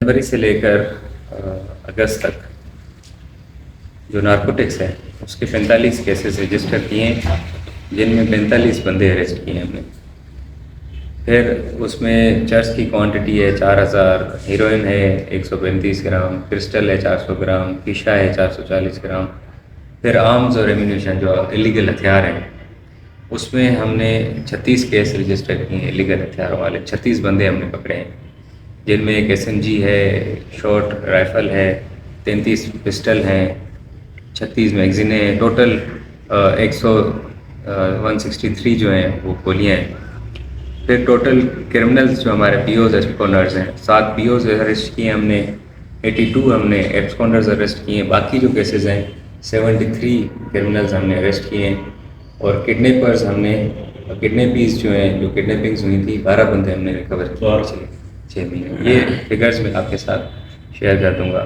जनवरी से लेकर अगस्त तक जो नारकोटिक्स है उसके 45 केसेस रजिस्टर किए हैं, जिनमें 45 बंदे अरेस्ट किए हैं हमने। फिर उसमें चर्च की क्वांटिटी है 4000, हीरोइन है 135 ग्राम, क्रिस्टल है 400 ग्राम, शीशा है 440 ग्राम। फिर आर्म्स और एम्यूनिशन जो इलीगल हथियार हैं उसमें हमने 36 केस रजिस्टर किए हैं इलीगल हथियारों वाले। 36 बंदे हमने पकड़े हैं, जिनमें एक SMG है, शॉर्ट राइफ़ल है, 33 पिस्टल हैं, 36 मैगज़ीन है, टोटल 163 जो हैं वो गोलियाँ हैं। फिर टोटल क्रिमिनल्स जो हमारे POs एब्सकॉन्डर्स हैं, 7 POs अरेस्ट किए हमने, 82 हमने एब्सकॉन्डर्स अरेस्ट किए हैं। बाकी जो केसेस हैं 73 क्रिमिनल्स हमने अरेस्ट किए हैं। और किडनैपर्स हमने, किडनैपीज जो हैं, जो किडनैपिंग्स हुई थी, 12 बंदे हमने रिकवर किए 6 महीने। ये फिगर्स मैं आपके साथ शेयर कर दूँगा।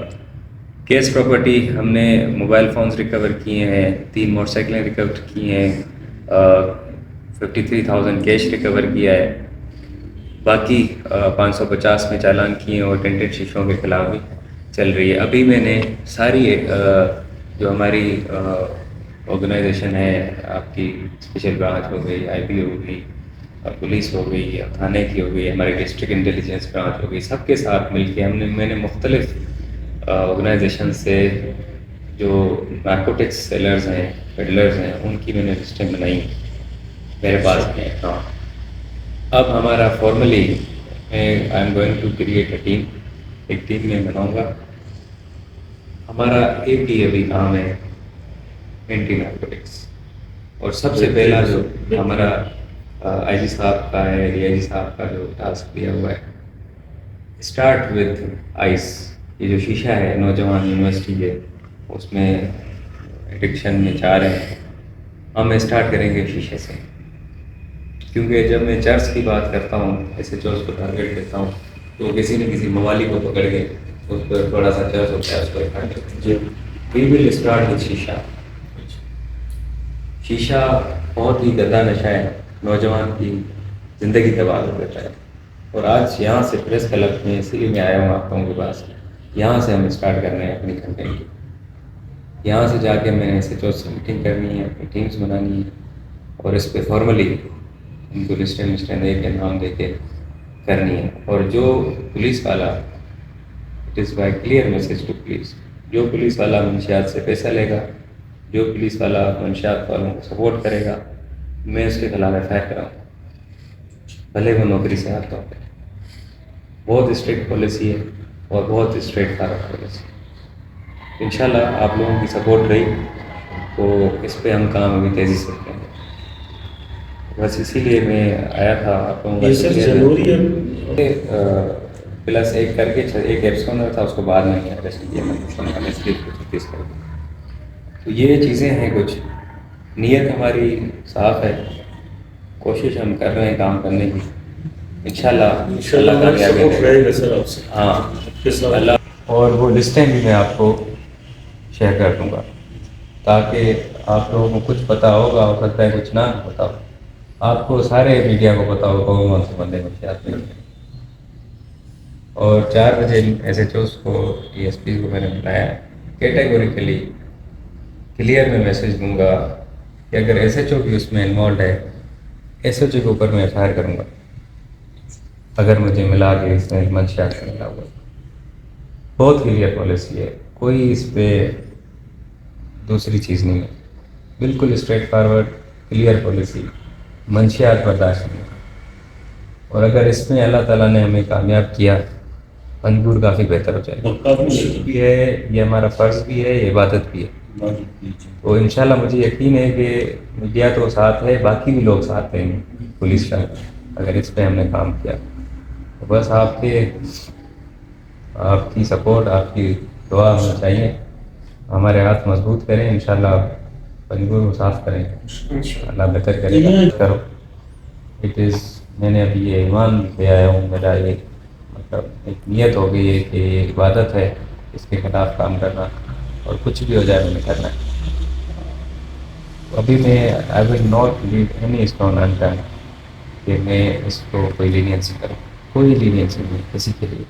केस प्रॉपर्टी हमने मोबाइल फ़ोन्स रिकवर किए हैं, 3 मोटरसाइकिलें रिकवर की हैं, 53,000 कैश रिकवर किया है। बाकी 550 में चालान किए हैं और टेंटेड शीशों के खिलाफ भी चल रही है। अभी मैंने सारी जो हमारी ऑर्गेनाइजेशन है, आपकी स्पेशल ब्रांच हो गई, IB हो गई, पुलिस हो गई, थाने की हो गई, हमारे डिस्ट्रिक्ट इंटेलिजेंस ब्रांच हो गई, सबके साथ मिलके मैंने मुख्तलिफ ऑर्गेनाइजेशन से जो नारकोटिक्स सेलर्स हैं, पेडलर्स हैं, उनकी मैंने लिस्टें बनाई मेरे पास हैं। हाँ, अब हमारा formally I am going to create a team, एक टीम में बनाऊंगा। हमारा एक ही अभी काम है एंटी नारकोटिक्स, और सबसे पहला जो हमारा IG साहब का है, DIG साहब का जो टास्क दिया हुआ है, स्टार्ट विद आइस। ये जो शीशा है, नौजवान यूनिवर्सिटी है, उसमें एडिक्शन में जा रहे हैं, हम स्टार्ट करेंगे शीशे से। क्योंकि जब मैं चर्च की बात करता हूँ, SHOs को टारगेट देता हूँ, तो किसी न किसी मवाली को पकड़ के उस पर थोड़ा सा चर्च होता है, उसको इकट्ठा करते हैं। वी विल स्टार्ट विद शीशा। शीशा बहुत ही गंदा नशा है, नौजवान की ज़िंदगी तबाह कर देता है। और आज यहाँ से प्रेस क्लब में इसीलिए मैं आया हूँ आप लोगों के पास, यहाँ से हम स्टार्ट कर रहे हैं अपनी कंटेंट की। यहाँ से जाके मैंने SHO से मीटिंग करनी है, अपनी टीम्स बनानी है, और इस पर फॉर्मली उनको लिस्टें दे के, नाम दे के करनी है। और जो पुलिस वाला, it is by clear message to police, जो पुलिस वाला मंशियात से पैसा लेगा, जो पुलिस वाला मंशियात वालों को सपोर्ट करेगा, मैं उसके खिलाफ FIR कराऊँ, भले वो नौकरी से आता हो। बहुत स्ट्रिक्ट पॉलिसी है और बहुत स्ट्रेट फॉरवर्ड पॉलिसी। इंशाल्लाह आप लोगों की सपोर्ट रही तो इस पे हम काम अभी तेज़ी से करेंगे। बस इसीलिए मैं आया था आप लोगों प्लस एक करके एक एब्सकॉन्डर था, उसको बाद में अरेस्ट किया मैंने, छत्तीस कर। तो ये चीज़ें हैं, कुछ नीयत हमारी साफ़ है, कोशिश हम कर रहे हैं काम करने की। इंशाल्लाह कामयाबी रहेगा सर आपसे। हाँ अल्लाह। और वो लिस्टें भी मैं आपको शेयर कर दूँगा, ताकि आप लोगों को कुछ पता होगा, हो सकता है कुछ ना पता हो। आपको सारे मीडिया को पता होगा कौन से बंदे मुख्यात में। और 4 बजे SHOs को, ESP को मैंने बुलाया, कैटेगोरिकली क्लियर में मैसेज दूंगा कि अगर SHO भी उसमें इन्वॉल्व है, SHO के ऊपर मैं FIR करूँगा अगर मुझे मिला कि इसने मंशियात से मिला हुआ। बहुत क्लियर पॉलिसी है, कोई इस पर दूसरी चीज़ नहीं है, बिल्कुल स्ट्रेट फॉरवर्ड क्लियर पॉलिसी, मंशियात बर्दाश्त नहीं। और अगर इसमें अल्लाह ताला ने हमें कामयाब किया, पंजूर काफ़ी बेहतर हो जाएगा। भी है, ये हमारा फ़र्ज़ भी है, ये इबादत भी है। तो इंशाल्लाह मुझे यकीन है कि मीडिया तो साथ है, बाकी भी लोग साथ हैं पुलिस का, अगर इस पर हमने काम किया। तो बस आपकी सपोर्ट, आपकी दुआ हमें चाहिए, हमारे हाथ मजबूत करें, इंशाल्लाह पंजूर को साफ़ करें, अल्लाह बेहतर करेगा। करो इट इज़, मैंने अभी ये ईमान ले आया हूँ, मेरा ये मतलब एक नियत हो गई है कि ये इबादत है, इसके खिलाफ काम करना, और कुछ भी हो जाए हमें करना है। तो अभी मैं I will not leave any stone unturned कि मैं इसको कोई लीनियंसी करूँ, कोई लीनियंसी नहीं किसी के लिए।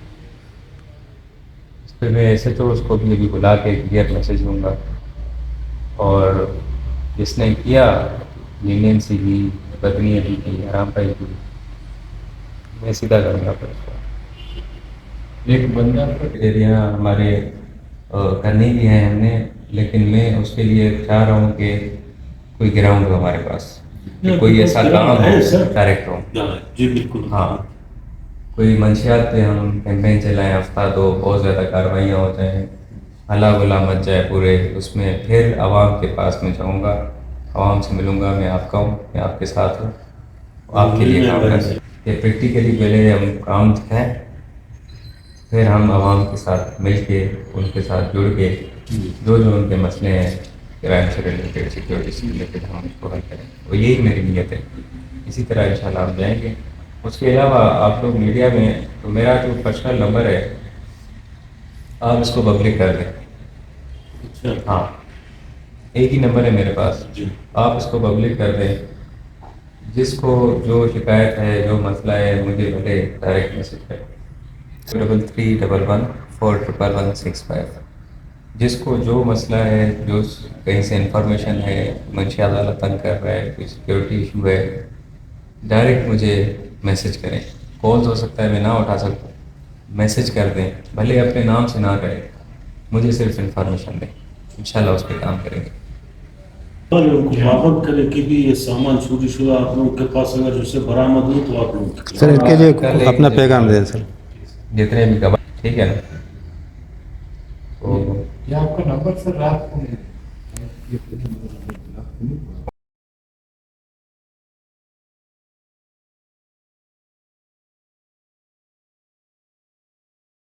پھر میں ایسے تو اس کو بھی ابھی بلا کے کلیئر میسیج دوں گا، اور جس نے کیا لینینسی کی، بدنیتی کی، حرام پائی کی، میں سیدھا کروں گا پھر اس کو۔ ایک بندہ ایریا ہمارے کرنے بھی ہیں ہم نے، لیکن میں اس کے لیے چاہ رہا ہوں کہ کوئی گراؤنڈ ہو ہمارے پاس، کہ کوئی ایسا کام ہو ڈائریکٹ ہو۔ جی بالکل، ہاں، کوئی منشیات پہ ہم کیمپین چلائیں، ہفتہ دو، بہت زیادہ کارروائیاں ہو جائیں، ہلا گلا مچ جائے پورے اس میں، پھر عوام کے پاس میں جاؤں گا، عوام سے ملوں گا، میں آپ کا ہوں، میں آپ کے ساتھ ہوں، آپ کے لیے کام کریں۔ یہ پریکٹیکلی پہلے ہم کام دکھائیں، پھر ہم عوام کے ساتھ مل کے، ان کے ساتھ جڑ کے، جو ان کے مسئلے ہیں کرائم سے ریلیٹڈ، سیکورٹی سے ریلیٹڈ، ہم اس کو حل کریں، اور یہی میری نیت ہے۔ اسی طرح انشاءاللہ ہم جائیں گے۔ اس کے علاوہ آپ لوگ میڈیا میں، تو میرا جو پرسنل نمبر ہے آپ اس کو پبلک کر دیں۔ ہاں، ایک ہی نمبر ہے میرے پاس، آپ اس کو پبلک کر دیں۔ جس کو جو شکایت ہے، جو مسئلہ ہے، مجھے بھلے ڈائریکٹ میسیج کریں 3311411165۔ جس کو جو مسئلہ ہے، جو کہیں سے انفارمیشن ہے، منشیات عدالت تنگ کر رہا ہے، کوئی سیکورٹی ایشو ہے، ڈائریکٹ مجھے میسیج کریں۔ کالز ہو سکتا ہے میں نہ اٹھا سکتا، میسیج کر دیں، بھلے اپنے نام سے نہ کریں، مجھے صرف انفارمیشن دیں، انشاءاللہ اس پہ کام کریں گے۔ اور ان کو پابند کرے کہ بھی یہ سامان چوری شدہ آپ لوگوں کے پاس اگر جسے برآمد ہو تو آپ لوگوں کی سر ان کے لیے اپنا پیغام دیں سر۔ جتنے بھی گواہ، ٹھیک ہے نا؟ تو یہ آپ کا نمبر سر رات کو